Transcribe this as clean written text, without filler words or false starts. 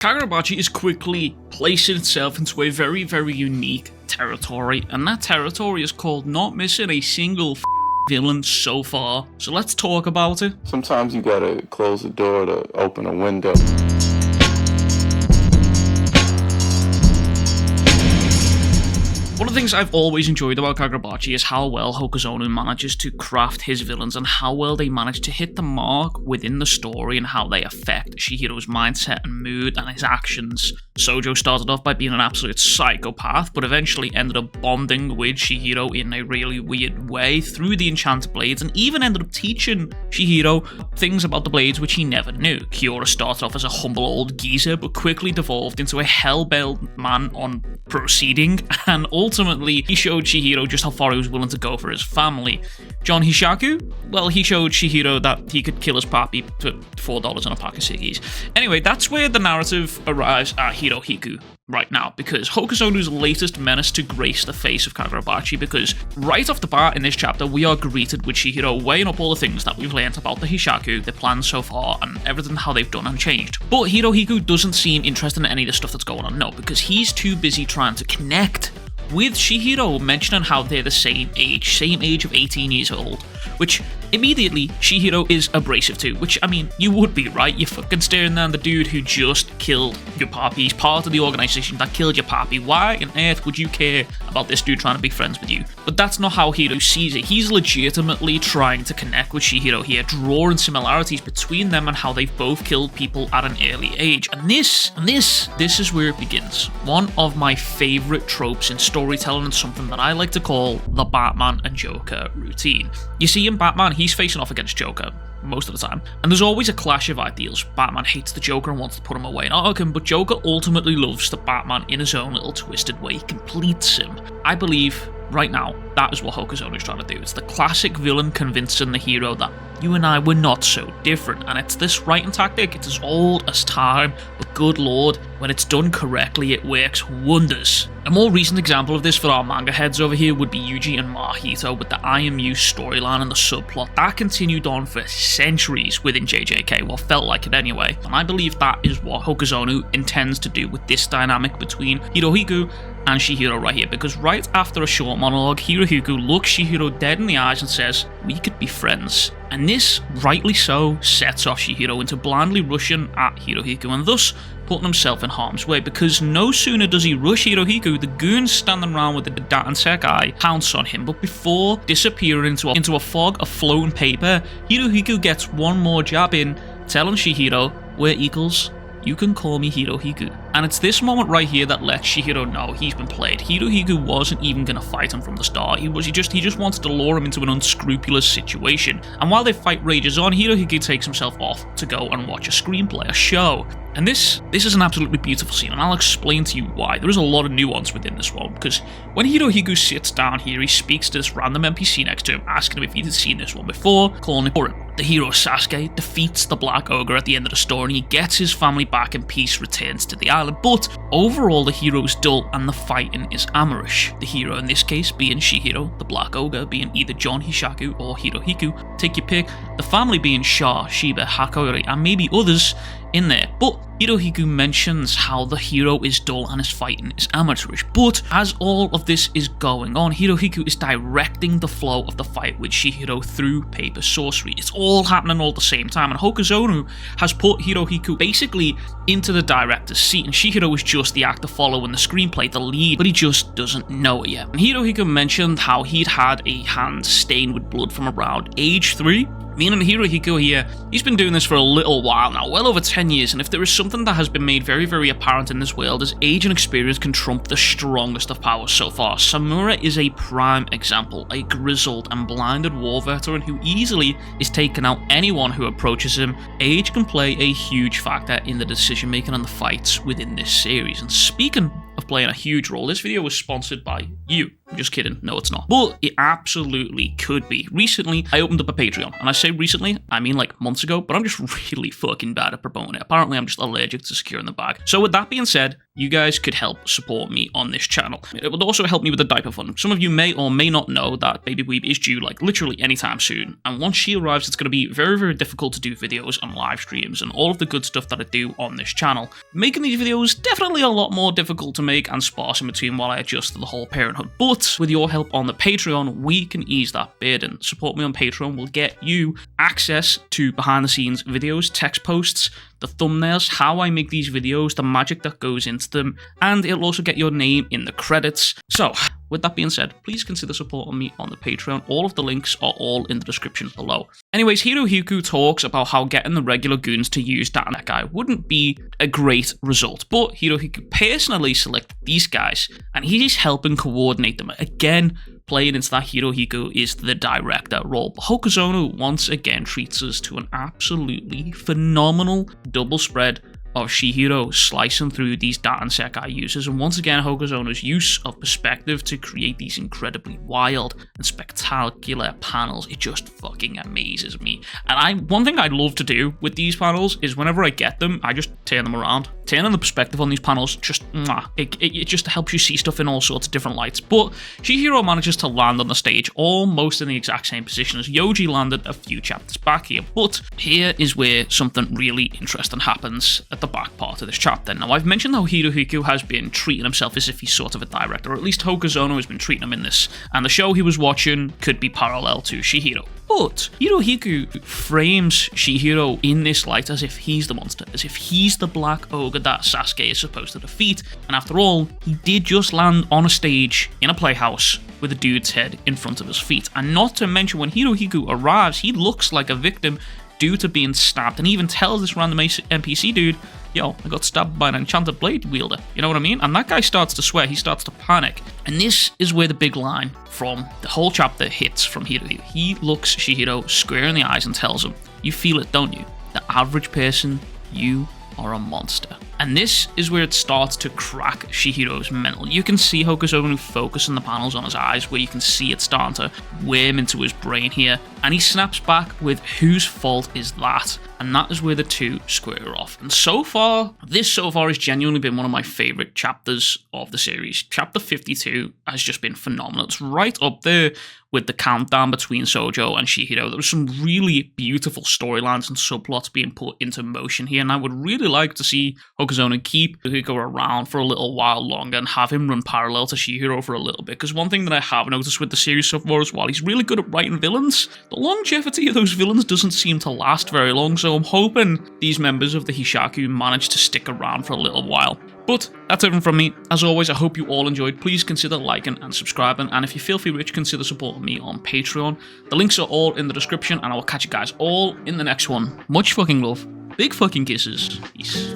Kagurabachi is quickly placing itself into a very, very unique territory, and that territory is called not missing a single villain so far. So let's talk about it. Sometimes you gotta close the door to open a window. One of the things I've always enjoyed about Kagurabachi is how well Hokuzono manages to craft his villains and how well they manage to hit the mark within the story and how they affect Chihiro's mindset and mood and his actions. Sojo started off by being an absolute psychopath, but eventually ended up bonding with Chihiro in a really weird way through the enchanted blades, and even ended up teaching Chihiro things about the blades which he never knew. Kiora started off as a humble old geezer, but quickly devolved into a hell-bent man on proceeding, and ultimately he showed Chihiro just how far he was willing to go for his family. John Hishaku? Well, he showed Chihiro that he could kill his papi for $4 on a pack of ciggies. Anyway, that's where the narrative arrives at Hirohiku right now, because Hokuzono's latest menace to grace the face of Kagurabachi, because right off the bat in this chapter we are greeted with Chihiro weighing up all the things that we've learnt about the Hishaku, their plans so far, and everything how they've done and changed. But Hirohiku doesn't seem interested in any of the stuff that's going on, no, because he's too busy trying to connect with Chihiro, mentioning how they're the same age of 18 years old, which immediately Chihiro is abrasive to, which, I mean, you would be, right? You're fucking staring down the dude who just killed your papi. He's part of the organization that killed your papi. Why on earth would you care about this dude trying to be friends with you? But that's not how Hiro sees it. He's legitimately trying to connect with Chihiro here, drawing similarities between them and how they've both killed people at an early age. And this is where it begins. One of my favorite tropes in storytelling, and something that I like to call the Batman and Joker routine. You see, in Batman, he's facing off against Joker most of the time, and there's always a clash of ideals. Batman hates the Joker and wants to put him away in Arkham, but Joker ultimately loves the Batman in his own little twisted way. He completes him. I believe right now that is what Hokuzono is trying to do. It's the classic villain convincing the hero that you and I were not so different, and it's this writing tactic. It's as old as time, but good lord, when it's done correctly, it works wonders. A more recent example of this for our manga heads over here would be Yuji and Mahito with the IMU storyline and the subplot. That continued on for centuries within JJK, well, felt like it anyway, and I believe that is what Hokuzono intends to do with this dynamic between Hirohiku and Chihiro right here, because right after a short monologue, Hirohiku looks Chihiro dead in the eyes and says, "We could be friends." And this, rightly so, sets off Chihiro into blindly rushing at Hirohiku and thus putting himself in harm's way, because no sooner does he rush Hirohiku, the goons standing around with the Daten Sekai pounce on him, but before disappearing into a fog of floating paper, Hirohiku gets one more jab in, telling Chihiro, "We're equals. You can call me Hirohiku." And it's this moment right here that lets Chihiro know he's been played. Hirohiku wasn't even going to fight him from the start. He just wanted to lure him into an unscrupulous situation. And while their fight rages on, Hirohiku takes himself off to go and watch a screenplay, a show. And this is an absolutely beautiful scene, and I'll explain to you why. There is a lot of nuance within this one, because when Hirohiku sits down here, he speaks to this random NPC next to him, asking him if he'd seen this one before, calling it for him. The hero Sasuke defeats the Black Ogre at the end of the story, and he gets his family back and peace returns to the island. But overall, the hero's dull and the fighting is amateurish. The hero in this case being Chihiro, the Black Ogre being either John Hishaku or Hirohiku, take your pick, the family being Sha, Shiba, Hakori, and maybe others in there. But Hirohiku mentions how the hero is dull and his fighting is amateurish. But as all of this is going on, Hirohiku is directing the flow of the fight with Chihiro through paper sorcery. It's all happening all at the same time, and Hokuzono has put Hirohiku basically into the director's seat, and Chihiro is just the actor following the screenplay, the lead, but he just doesn't know it yet. And Hirohiku mentioned how he'd had a hand stained with blood from around age 3. Meaning Hirohiku here, he's been doing this for a little while now, well over 10 years, and if there is something that has been made very, very apparent in this world, is age and experience can trump the strongest of powers so far. Samura is a prime example, a grizzled and blinded war veteran who easily is taking out anyone who approaches him. Age can play a huge factor in the decision making and the fights within this series, and speaking of playing a huge role, this video was sponsored by you. I'm just kidding. No, it's not. But it absolutely could be. Recently, I opened up a Patreon. And I say recently, I mean like months ago, but I'm just really fucking bad at promoting it. Apparently, I'm just allergic to securing the bag. So with that being said, you guys could help support me on this channel. It would also help me with the diaper fund. Some of you may or may not know that Baby Weeb is due like literally anytime soon. And once she arrives, it's going to be very, very difficult to do videos and live streams and all of the good stuff that I do on this channel. Making these videos definitely a lot more difficult to make and sparse in between while I adjust to the whole parenthood. But with your help on the Patreon, we can ease that burden. Support me on Patreon will get you access to behind the scenes videos, text posts, the thumbnails, how I make these videos, the magic that goes into them, and it'll also get your name in the credits. So, with that being said, please consider supporting me on the Patreon. All of the links are all in the description below. Anyways, Hirohiku talks about how getting the regular goons to use that guy wouldn't be a great result, but Hirohiku personally selected these guys, and he's helping coordinate them. Again, playing into that Hirohiku is the director role. But Hokuzono once again treats us to an absolutely phenomenal double spread of Chihiro slicing through these data Sekai users, and once again Hokuzono's use of perspective to create these incredibly wild and spectacular panels, it just fucking amazes me. And one thing I'd love to do with these panels is whenever I get them, I just turn them around. Turning the perspective on these panels, just it just helps you see stuff in all sorts of different lights. But Chihiro manages to land on the stage almost in the exact same position as Yoji landed a few chapters back here. But here is where something really interesting happens at the back part of this chapter. Now, I've mentioned how Hirohiku has been treating himself as if he's sort of a director, or at least Hokuzono has been treating him in this, and the show he was watching could be parallel to Chihiro. But Hirohiku frames Chihiro in this light as if he's the monster, as if he's the black ogre that Sasuke is supposed to defeat. And after all, he did just land on a stage in a playhouse with a dude's head in front of his feet. And not to mention, when Hirohiku arrives, he looks like a victim due to being stabbed, and he even tells this random NPC dude, yo, I got stabbed by an enchanted blade wielder. You know what I mean? And that guy starts to swear, he starts to panic. And this is where the big line from the whole chapter hits from Hirohiu. He looks Chihiro square in the eyes and tells him, you feel it, don't you? The average person, you are a monster. And this is where it starts to crack Chihiro's mental. You can see Hokuzono focus on the panels on his eyes, where you can see it starting to worm into his brain here. And he snaps back with, whose fault is that? And that is where the two square off. And so far has genuinely been one of my favorite chapters of the series. Chapter 52 has just been phenomenal. It's right up there with the countdown between Sojo and Chihiro. There was some really beautiful storylines and subplots being put into motion here, and I would really like to see Hokuzono keep Hirohiku around for a little while longer and have him run parallel to Chihiro for a little bit, because one thing that I have noticed with the series so far is while he's really good at writing villains, the longevity of those villains doesn't seem to last very long, so I'm hoping these members of the Hishaku manage to stick around for a little while. But that's everything from me. As always, I hope you all enjoyed. Please consider liking and subscribing, and if you're filthy rich, consider supporting me on Patreon. The links are all in the description, and I will catch you guys all in the next one. Much fucking love. Big fucking kisses. Peace.